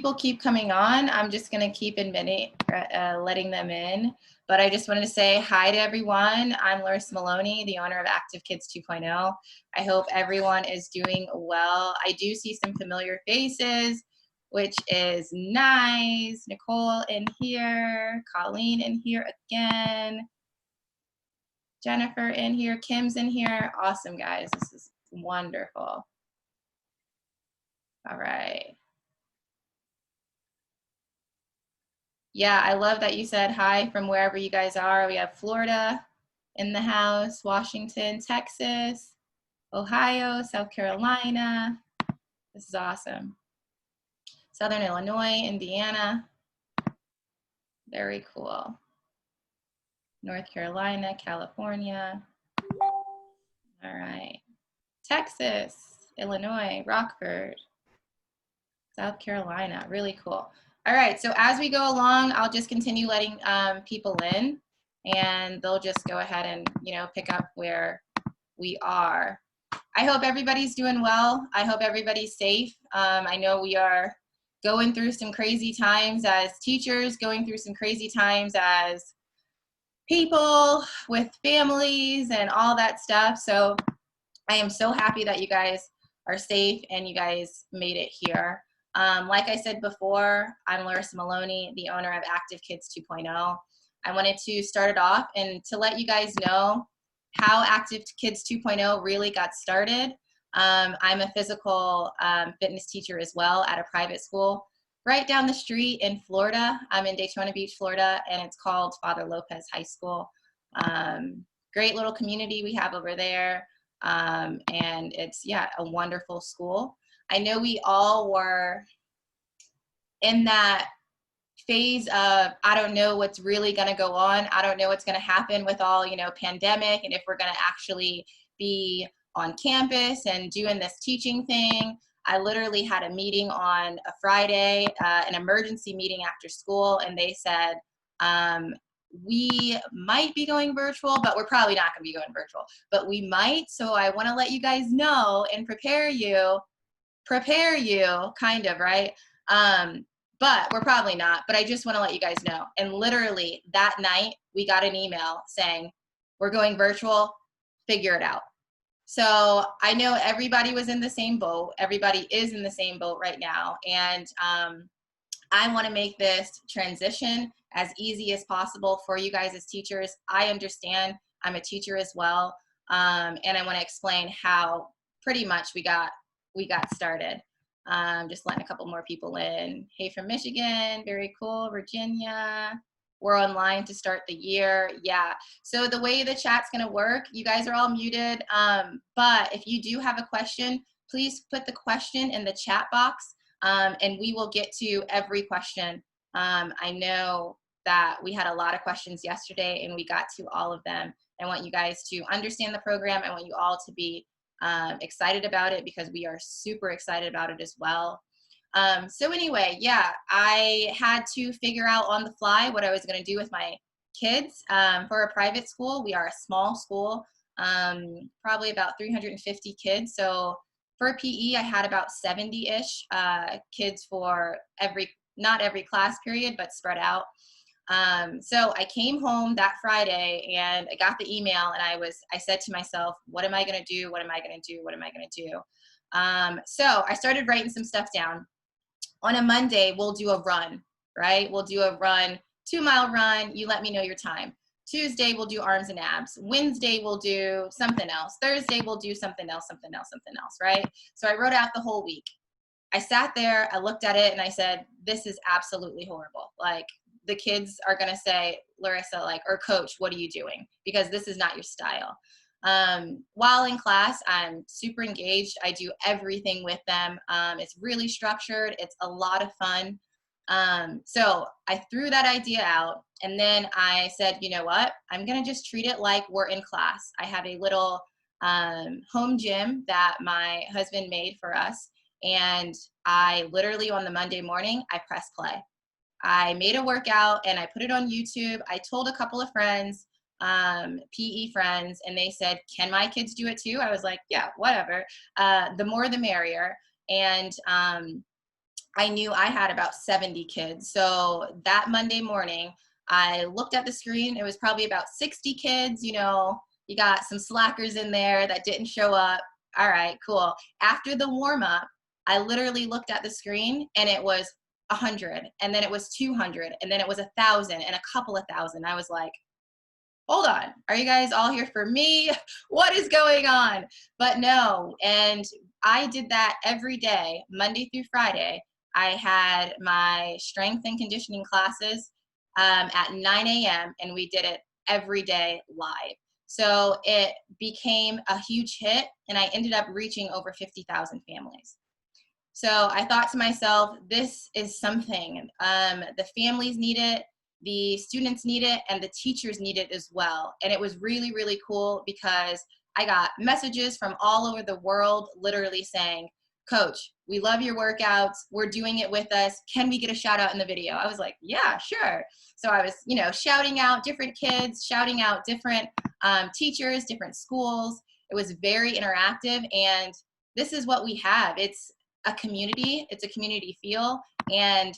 people keep coming on, I'm just going to keep letting them in. But I just wanted to say hi to everyone. I'm Larissa Maloney, the owner of Active Kids 2.0. I hope everyone is doing well. I do see some familiar faces, which is nice. Nicole in here, Colleen in here again, Jennifer in here, Kim's in here. Awesome, guys. This is wonderful. All right. Yeah, I love that you said hi from wherever you guys are. We have Florida in the house, Washington, Texas, Ohio, South Carolina. This is awesome. Southern Illinois, Indiana. Very cool. North Carolina, California. All right. Texas, Illinois, Rockford, South Carolina. Really cool. All right, so as we go along, I'll just continue letting people in, and they'll just go ahead and, pick up where we are. I hope everybody's doing well. I hope everybody's safe. I know we are going through some crazy times as teachers, going through some crazy times as people with families and all that stuff. So I am so happy that you guys are safe and you guys made it here. Like I said before, I'm Larissa Maloney, the owner of Active Kids 2.0. I wanted to start it off and to let you guys know how Active Kids 2.0 really got started. I'm a physical fitness teacher as well at a private school right down the street in Florida. I'm in Daytona Beach, Florida, and it's called Father Lopez High School. Great little community we have over there. And it's, a wonderful school. I know we all were in that phase of, I don't know what's really going to go on. I don't know what's going to happen with all, pandemic, and if we're going to actually be on campus and doing this teaching thing. I literally had a meeting on a Friday, an emergency meeting after school, and they said, we might be going virtual, but we're probably not going to be going virtual, but we might. So I want to let you guys know and prepare you, kind of, right? But we're probably not, but I just want to let you guys know. And literally that night we got an email saying, we're going virtual, figure it out. So I know everybody was in the same boat. Everybody is in the same boat right now. And I want to make this transition as easy as possible for you guys as teachers. I understand, I'm a teacher as well. And I want to explain how pretty much we got started. Just letting a couple more people in. Hey, from Michigan, very cool. Virginia, we're online to start the year. Yeah, so the way the chat's gonna work, you guys are all muted, but if you do have a question, please put the question in the chat box, and we will get to every question. I know that we had a lot of questions yesterday and we got to all of them. I want you guys to understand the program. I want you all to be excited about it because we are super excited about it as well. So anyway, I had to figure out on the fly what I was going to do with my kids. For a private school, we are a small school, probably about 350 kids. So for PE, I had about 70-ish kids for not every class period, but spread out. So I came home that Friday and I got the email and I said to myself, what am I going to do? What am I going to do? What am I going to do? So I started writing some stuff down. On a Monday, we'll do a run, right? We'll do a run, 2-mile run. You let me know your time. Tuesday, we'll do arms and abs. Wednesday, we'll do something else. Thursday, we'll do something else, right? So I wrote out the whole week. I sat there, I looked at it, and I said, this is absolutely horrible. Like, the kids are going to say, Larissa, or coach, what are you doing? Because this is not your style. While in class, I'm super engaged. I do everything with them. It's really structured. It's a lot of fun. So I threw that idea out, and then I said, you know what? I'm going to just treat it like we're in class. I have a little home gym that my husband made for us. And I literally on the Monday morning, I pressed play. I made a workout and I put it on YouTube. I told a couple of friends, PE friends, and they said, can my kids do it too? I was like, yeah, whatever. The more the merrier. And I knew I had about 70 kids. So that Monday morning, I looked at the screen. It was probably about 60 kids. You know, you got some slackers in there that didn't show up. All right, cool. After the warm up, I literally looked at the screen and it was 100, and then it was 200, and then it was 1,000 and a couple of thousand. I was like, hold on, are you guys all here for me? What is going on? But no, and I did that every day, Monday through Friday. I had my strength and conditioning classes at 9 a.m. and we did it every day live. So it became a huge hit, and I ended up reaching over 50,000 families. So I thought to myself, this is something. The families need it, the students need it, and the teachers need it as well. And it was really, really cool because I got messages from all over the world literally saying, Coach, we love your workouts. We're doing it with us. Can we get a shout out in the video? I was like, yeah, sure. So I was, you know, shouting out different kids, shouting out different teachers, different schools. It was very interactive, and this is what we have. It's a community, it's a community feel, and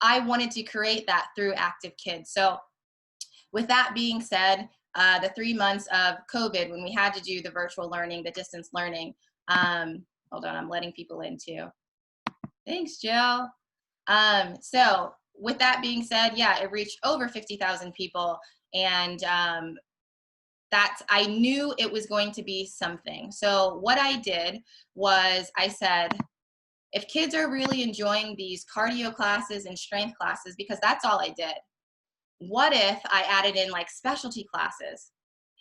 I wanted to create that through Active Kids. So with that being said, the 3 months of COVID, when we had to do the virtual learning, the distance learning, hold on, I'm letting people in too. Thanks, Jill. So with that being said, yeah, it reached over 50,000 people, and I knew it was going to be something. So what I did was I said, if kids are really enjoying these cardio classes and strength classes, because that's all I did, what if I added in like specialty classes?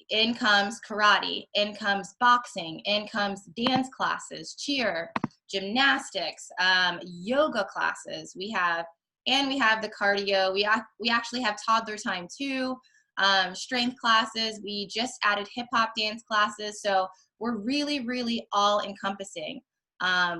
In comes karate, in comes boxing, in comes dance classes, cheer, gymnastics, yoga classes. We have the cardio. We actually have toddler time too. Strength classes. We just added hip hop dance classes. So we're really, really all encompassing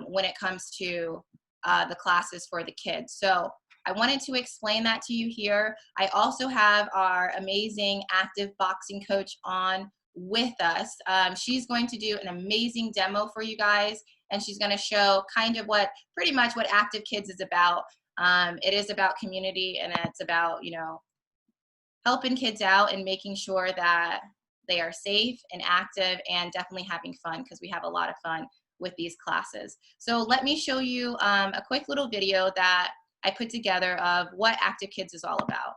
when it comes to the classes for the kids. So I wanted to explain that to you here. I also have our amazing active boxing coach on with us. She's going to do an amazing demo for you guys, and she's going to show kind of pretty much what Active Kids is about. It is about community, and it's about, you know, helping kids out and making sure that they are safe and active and definitely having fun, because we have a lot of fun with these classes. So let me show you a quick little video that I put together of what Active Kids is all about.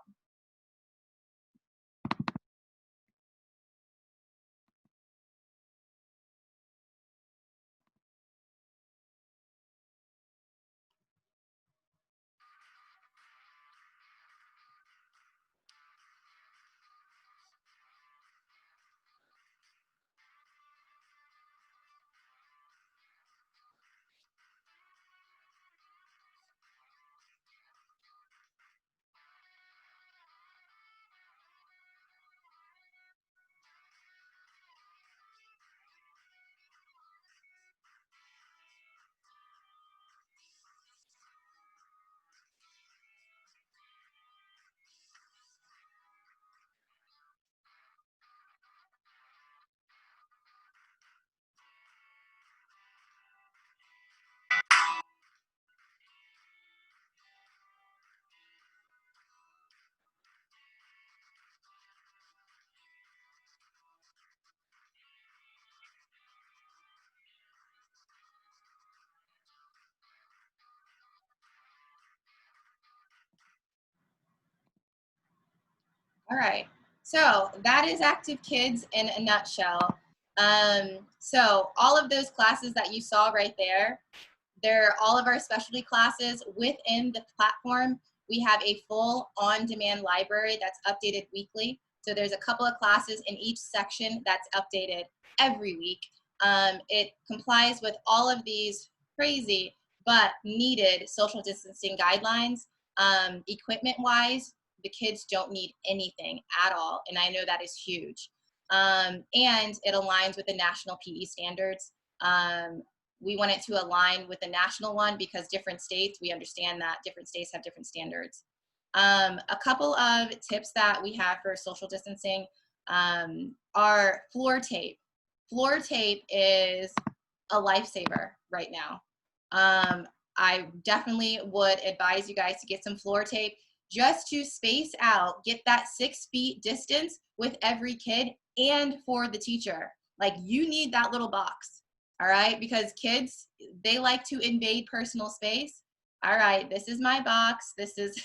All right, so that is Active Kids in a nutshell. So all of those classes that you saw right there, they're all of our specialty classes within the platform. We have a full on-demand library that's updated weekly. So there's a couple of classes in each section that's updated every week. It complies with all of these crazy but needed social distancing guidelines. Equipment-wise, the kids don't need anything at all, and I know that is huge. And it aligns with the national PE standards. We want it to align with the national one because different states, we understand that different states have different standards. A couple of tips that we have for social distancing are floor tape. Floor tape is a lifesaver right now. I definitely would advise you guys to get some floor tape just to space out, get that 6 feet distance with every kid and for the teacher. Like, you need that little box, all right? Because kids, they like to invade personal space. All right, this is my box. This is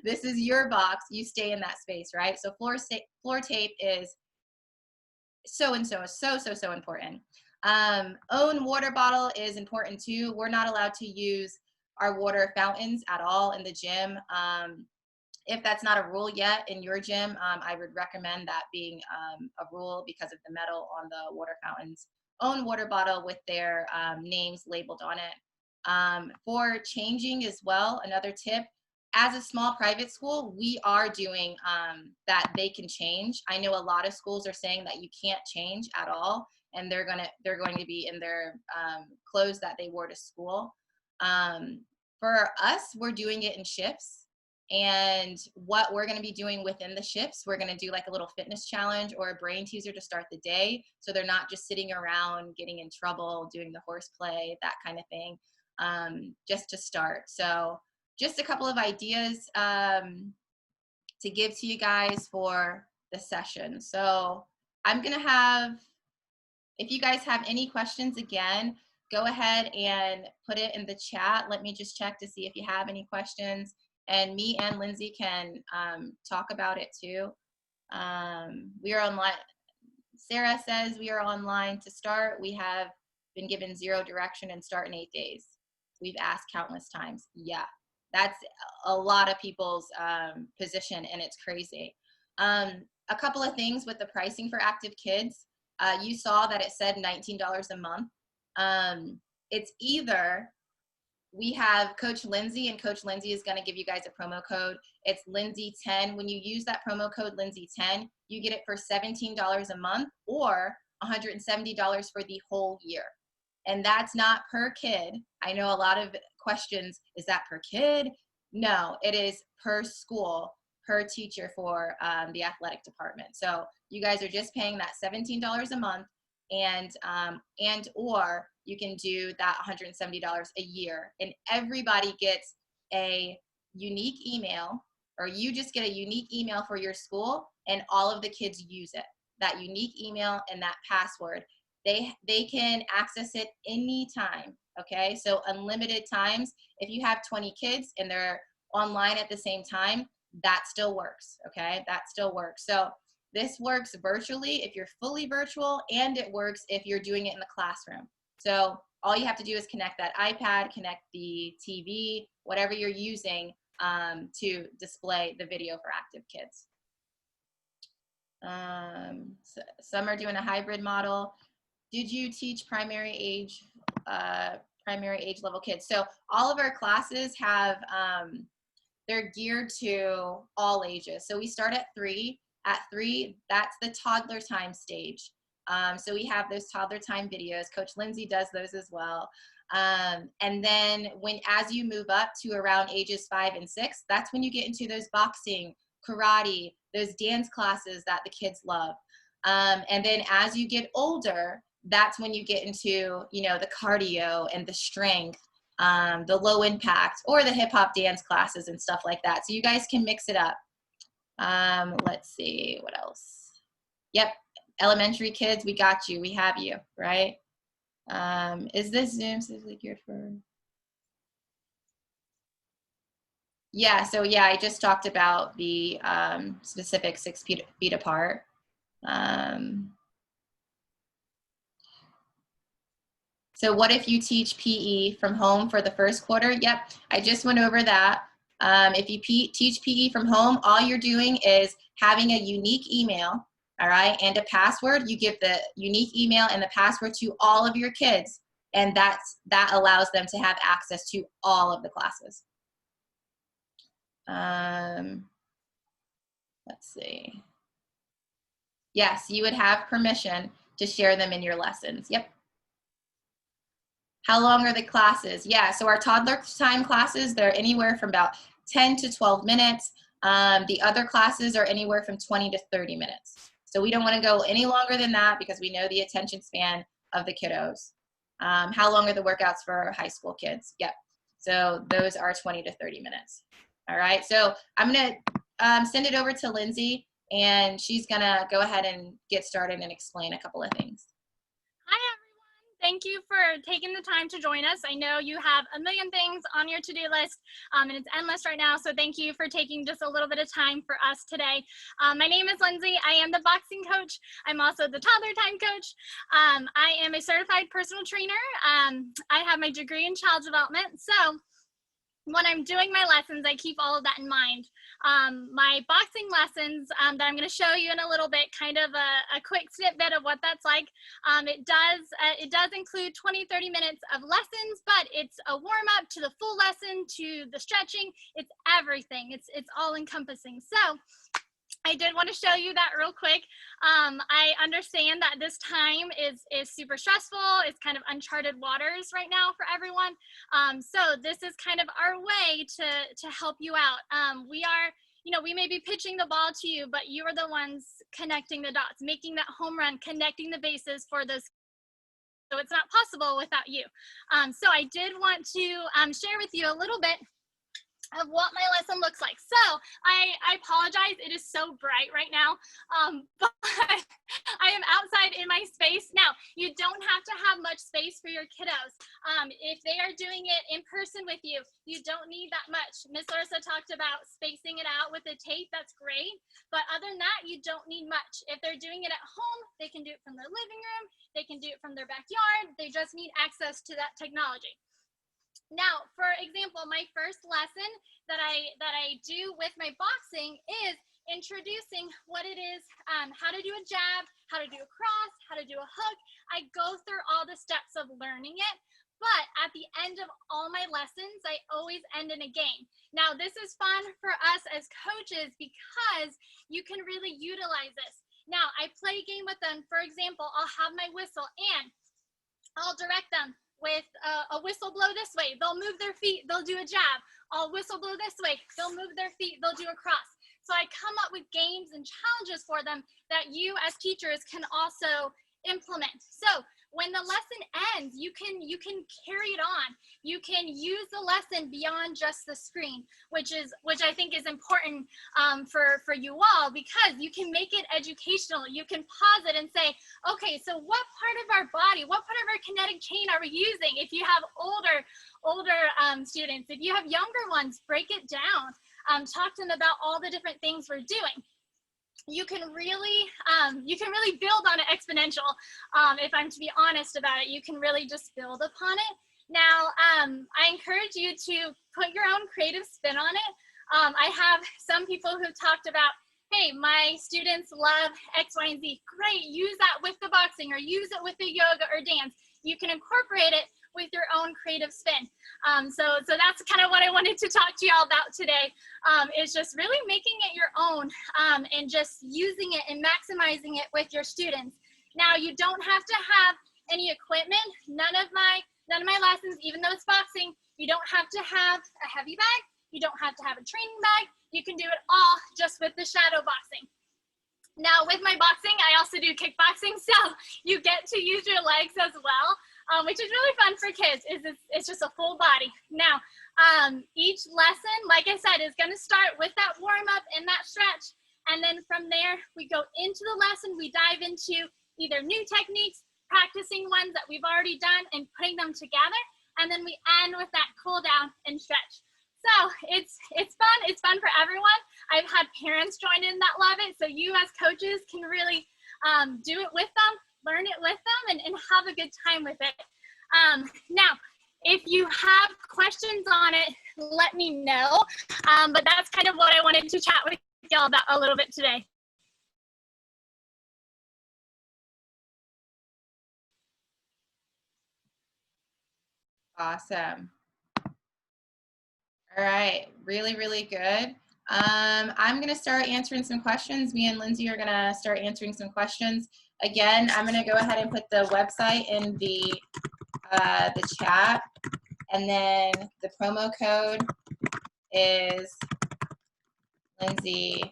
this is your box. You stay in that space, right? So floor tape is so important. Own water bottle is important too. We're not allowed to use our water fountains at all in the gym. If that's not a rule yet in your gym, I would recommend that being a rule because of the metal on the water fountains. Own water bottle with their names labeled on it. For changing as well, another tip, as a small private school, we are doing that they can change. I know a lot of schools are saying that you can't change at all, and they're going to be in their clothes that they wore to school. For us, we're doing it in shifts. And what we're going to be doing within the shifts, we're going to do like a little fitness challenge or a brain teaser to start the day. So they're not just sitting around getting in trouble, doing the horseplay, that kind of thing, just to start. So just a couple of ideas to give to you guys for the session. So I'm going to have, if you guys have any questions, again, go ahead and put it in the chat. Let me just check to see if you have any questions. And me and Lindsey can talk about it too. We are online. Sarah says we are online to start. We have been given 0 direction and start in 8 days. We've asked countless times. Yeah, that's a lot of people's position, and it's crazy. A couple of things with the pricing for active kids. You saw that it said $19 a month. It's either we have Coach Lindsey, and Coach Lindsey is going to give you guys a promo code. It's Lindsey10. When you use that promo code Lindsey10, you get it for $17 a month or $170 for the whole year. And that's not per kid. I know a lot of questions, is that per kid? No, it is per school, per teacher for the athletic department. So you guys are just paying that $17 a month, and or you can do that $170 a year, and everybody gets a unique email, or you just get a unique email for your school, and all of the kids use it. That unique email and that password, they can access it anytime. Okay, so unlimited times. If you have 20 kids and they're online at the same time, that still works. Okay, that still works. So this works virtually if you're fully virtual, and it works if you're doing it in the classroom. So all you have to do is connect that iPad, connect the TV, whatever you're using to display the video for active kids. So some are doing a hybrid model. Did you teach primary age level kids? So all of our classes have, they're geared to all ages. So we start at 3. At 3, that's the toddler time stage. So we have those toddler time videos. Coach Lindsey does those as well. And then as you move up to around ages 5 and 6, that's when you get into those boxing, karate, those dance classes that the kids love. And then as you get older, that's when you get into, the cardio and the strength, the low impact, or the hip hop dance classes and stuff like that. So you guys can mix it up. Let's see, what else? Yep, elementary kids, we got you. We have you, right? Is this Zoom specifically geared for? Yeah, so yeah, I just talked about the specific 6 feet apart. So what if you teach PE from home for the first quarter? Yep, I just went over that. If you teach PE from home, all you're doing is having a unique email, all right, and a password. You give the unique email and the password to all of your kids, and that allows them to have access to all of the classes. Let's see. Yes, you would have permission to share them in your lessons. Yep. How long are the classes? Yeah, so our toddler time classes, they're anywhere from about 10 to 12 minutes. The other classes are anywhere from 20 to 30 minutes. So we don't want to go any longer than that because we know the attention span of the kiddos. How long are the workouts for high school kids? Yep. So those are 20 to 30 minutes. All right, so I'm gonna send it over to Lindsey, and she's gonna go ahead and get started and explain a couple of things. Hi, everyone. Thank you for taking the time to join us. I know you have a million things on your to-do list, and it's endless right now, so thank you for taking just a little bit of time for us today. My name is Lindsey. I am the boxing coach. I'm also the toddler time coach. I am a certified personal trainer. I have my degree in child development, so when I'm doing my lessons, I keep all of that in mind. My boxing lessons that I'm going to show you in a little bit, kind of a quick snippet of what that's like. It does include 20-30 minutes of lessons, but it's a warm up to the full lesson, to the stretching. It's everything. It's all encompassing. So I did want to show you that real quick. I understand that this time is super stressful. It's kind of uncharted waters right now for everyone. So this is kind of our way to help you out. We may be pitching the ball to you, but you are the ones connecting the dots, making that home run, connecting the bases for those. So it's not possible without you. So I did want to share with you a little bit of what my lesson looks like. So I apologize, it is so bright right now, but I am outside in my space. Now, you don't have to have much space for your kiddos. If they are doing it in person with you, you don't need that much. Miss Larissa talked about spacing it out with the tape. That's great. But other than that, you don't need much. If they're doing it at home, they can do it from their living room. They can do it from their backyard. They just need access to that technology. Now, for example, my first lesson that I do with my boxing is introducing what it is, how to do a jab, how to do a cross, how to do a hook. I go through all the steps of learning it, but at the end of all my lessons, I always end in a game. Now, this is fun for us as coaches because you can really utilize this. Now, I play a game with them. For example, I'll have my whistle and I'll direct them with a whistle blow this way. They'll move their feet, they'll do a jab. I'll whistle blow this way, they'll move their feet, they'll do a cross. So I come up with games and challenges for them that you as teachers can also implement. So when the lesson ends, you can carry it on. You can use the lesson beyond just the screen, which I think is important for you all, because you can make it educational. You can pause it and say, okay, so what part of our body, what part of our kinetic chain are we using? If you have older students, if you have younger ones, break it down. Talk to them about all the different things we're doing. You can really build on it exponential. If I'm to be honest about it, you can really just build upon it. Now, I encourage you to put your own creative spin on it. I have some people who talked about, hey, my students love X, Y, and Z. Great, use that with the boxing or use it with the yoga or dance. You can incorporate it with your own creative spin. So that's kind of what I wanted to talk to y'all about today, is just really making it your own and just using it and maximizing it with your students. Now, you don't have to have any equipment. None of my lessons, even though it's boxing, you don't have to have a heavy bag. You don't have to have a training bag. You can do it all just with the shadow boxing. Now, with my boxing, I also do kickboxing, so you get to use your legs as well. Which is really fun for kids. It's just a full body. Now, each lesson, like I said, is going to start with that warm up and that stretch. And then from there, we go into the lesson. We dive into either new techniques, practicing ones that we've already done and putting them together. And then we end with that cool down and stretch. So it's fun. It's fun for everyone. I've had parents join in that love it. So you as coaches can really do it with them, learn it with them, and have a good time with it. Now, if you have questions on it, let me know. But that's kind of what I wanted to chat with y'all about a little bit today. Awesome. All right, really, really good. I'm going to start answering some questions. Me and Lindsey are going to start answering some questions. Again, I'm going to go ahead and put the website in the chat, and then the promo code is Lindsey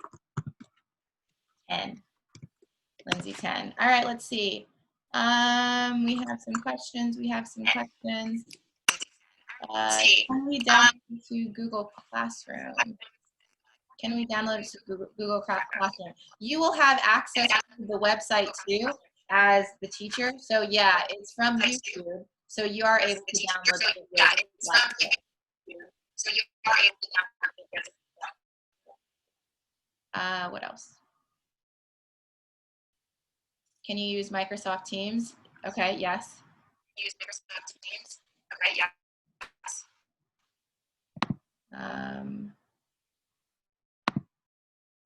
10. Lindsey 10. All right, let's see. We have some questions. Can we download to Google Classroom? Can we download it to Google Classroom? You will have access to the website too as the teacher. So yeah, it's from YouTube. So you are able to download the video. What else? Can you use Microsoft Teams? Okay, yes. Use Microsoft Teams. Okay, yes.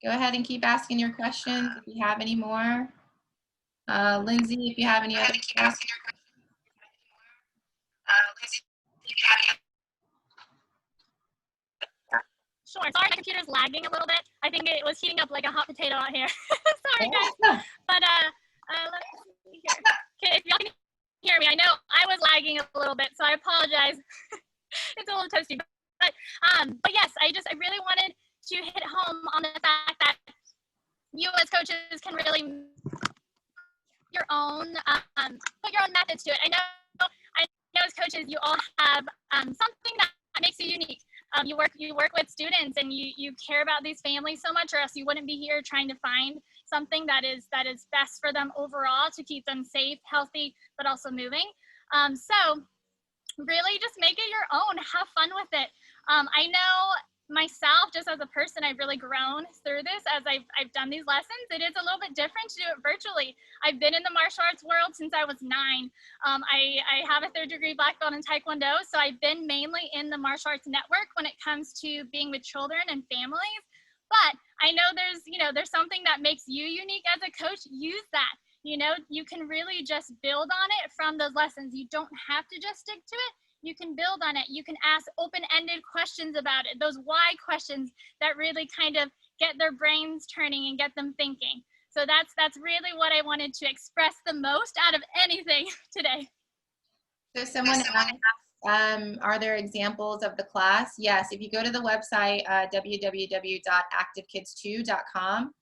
Go ahead and keep asking your questions if you have any more. Lindsey, if you have any other questions. Sure. Sorry, my computer's lagging a little bit. I think it was heating up like a hot potato out here. Sorry, guys. But let's see here. Okay, if y'all can hear me, I know I was lagging a little bit, so I apologize. It's a little toasty. But yes, I really wanted to hit home on the fact that you as coaches can really your own put your own methods to it. I know as coaches you all have something that makes you unique. You work with students and you care about these families so much, or else you wouldn't be here trying to find something that is best for them overall to keep them safe, healthy, but also moving. So really just make it your own. Have fun with it. I know myself, just as a person, I've really grown through this as I've done these lessons. It is a little bit different to do it virtually. I've been in the martial arts world since I was 9. I have a 3rd degree black belt in Taekwondo, so I've been mainly in the martial arts network when it comes to being with children and families. But I know there's something that makes you unique as a coach. Use that. You can really just build on it from those lessons. You don't have to just stick to it. You can build on it. You can ask open-ended questions about it, those why questions that really kind of get their brains turning and get them thinking. So that's really what I wanted to express the most out of anything today. So someone asked, are there examples of the class? Yes, if you go to the website, www.activekids2.com,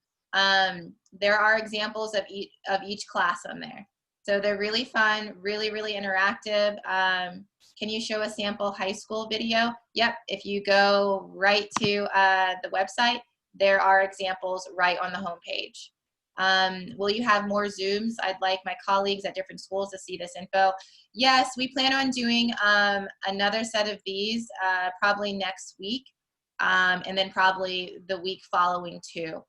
there are examples of each class on there. So they're really fun, really, really interactive. Can you show a sample high school video? Yep, if you go right to the website, there are examples right on the homepage. Will you have more Zooms? I'd like my colleagues at different schools to see this info. Yes, we plan on doing another set of these probably next week, and then probably the week following too,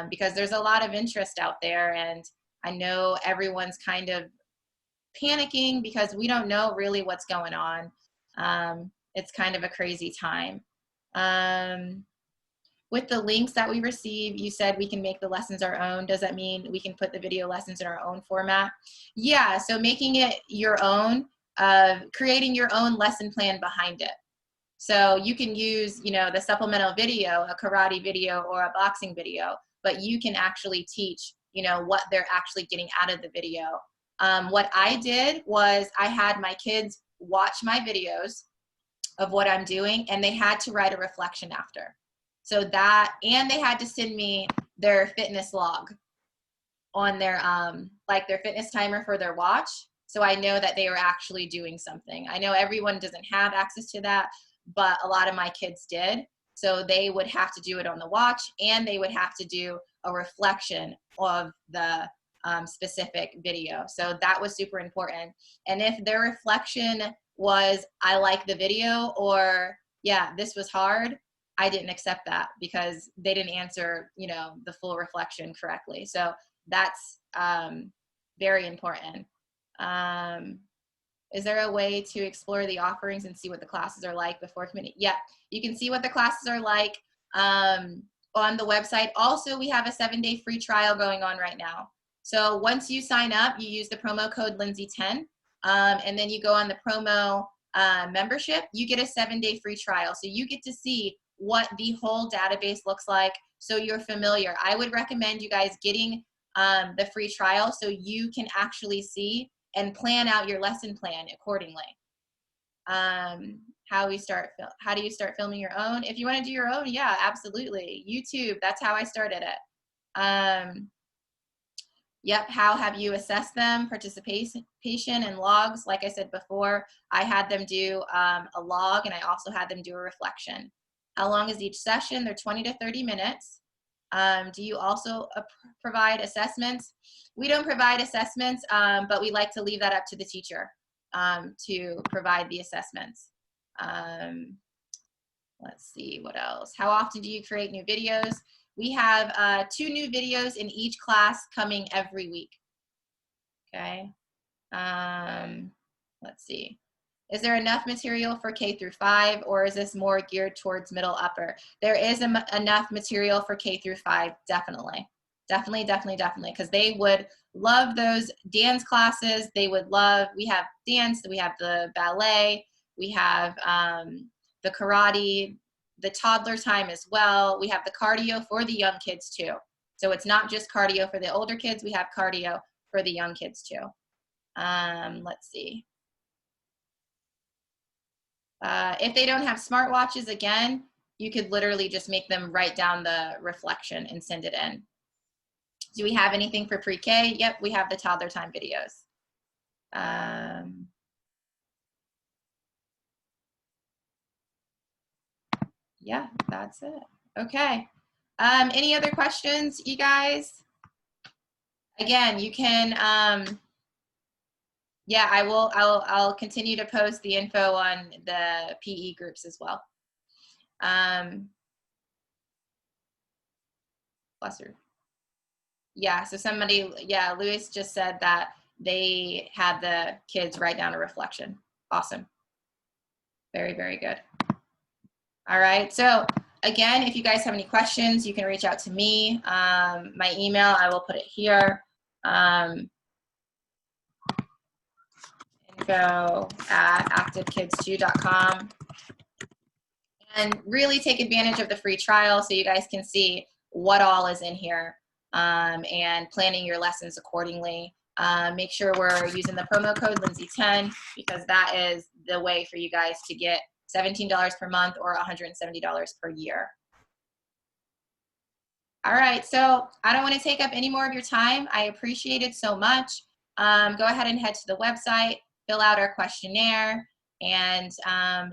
because there's a lot of interest out there, and I know everyone's kind of panicking because we don't know really what's going on. It's kind of a crazy time. With the links that we receive, you said we can make the lessons our own. Does that mean we can put the video lessons in our own format? Yeah, so making it your own, creating your own lesson plan behind it. So you can use, the supplemental video, a karate video or a boxing video, but you can actually teach, what they're actually getting out of the video. What I did was I had my kids watch my videos of what I'm doing, and they had to write a reflection after. So that, and they had to send me their fitness log on their, like their fitness timer for their watch. So I know that they were actually doing something. I know everyone doesn't have access to that, but a lot of my kids did. So they would have to do it on the watch, and they would have to do a reflection of the specific video. So that was super important. And if their reflection was, I like the video, or yeah, this was hard, I didn't accept that because they didn't answer, the full reflection correctly. So that's very important. Is there a way to explore the offerings and see what the classes are like before committing? Yeah, you can see what the classes are like on the website. Also, we have a 7-day free trial going on right now. So once you sign up, you use the promo code Lindsey10, and then you go on the promo membership, you get a 7-day free trial. So you get to see what the whole database looks like, so you're familiar. I would recommend you guys getting the free trial so you can actually see and plan out your lesson plan accordingly. How do you start filming your own? If you want to do your own, yeah, absolutely. YouTube, that's how I started it. Yep, how have you assessed them? Participation and logs. Like I said before, I had them do a log, and I also had them do a reflection. How long is each session? They're 20 to 30 minutes. Do you also provide assessments? We don't provide assessments, but we like to leave that up to the teacher to provide the assessments. Let's see, what else? How often do you create new videos? We have 2 new videos in each class coming every week. Okay. Let's see. Is there enough material for K through 5, or is this more geared towards middle upper? There is enough material for K through 5, definitely. Definitely, because they would love those dance classes. They would love, we have dance, we have the ballet, we have the karate, the toddler time as well. We have the cardio for the young kids too. So it's not just cardio for the older kids, we have cardio for the young kids too. Let's see. If they don't have smartwatches, again, you could literally just make them write down the reflection and send it in. Do we have anything for pre-K? Yep, we have the toddler time videos. Yeah, that's it. Okay. Any other questions, you guys? Again, you can, yeah, I'll continue to post the info on the PE groups as well. Bless her. Yeah, so somebody, yeah, Louis just said that they had the kids write down a reflection. Awesome. Very, very good. All right, so again, if you guys have any questions, you can reach out to me. My email, I will put it here. info@activekids2.com. And really take advantage of the free trial so you guys can see what all is in here and planning your lessons accordingly. Make sure we're using the promo code Lindsey10 because that is the way for you guys to get $17 per month or $170 per year. All right, so I don't want to take up any more of your time. I appreciate it so much. Go ahead and head to the website, fill out our questionnaire, and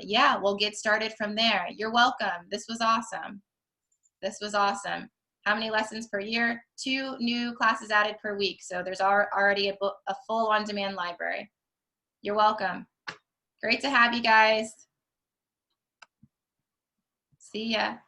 yeah, we'll get started from there. You're welcome. This was awesome. This was awesome. How many lessons per year? 2 new classes added per week. So there's already a full on-demand library. You're welcome. Great to have you guys. See ya.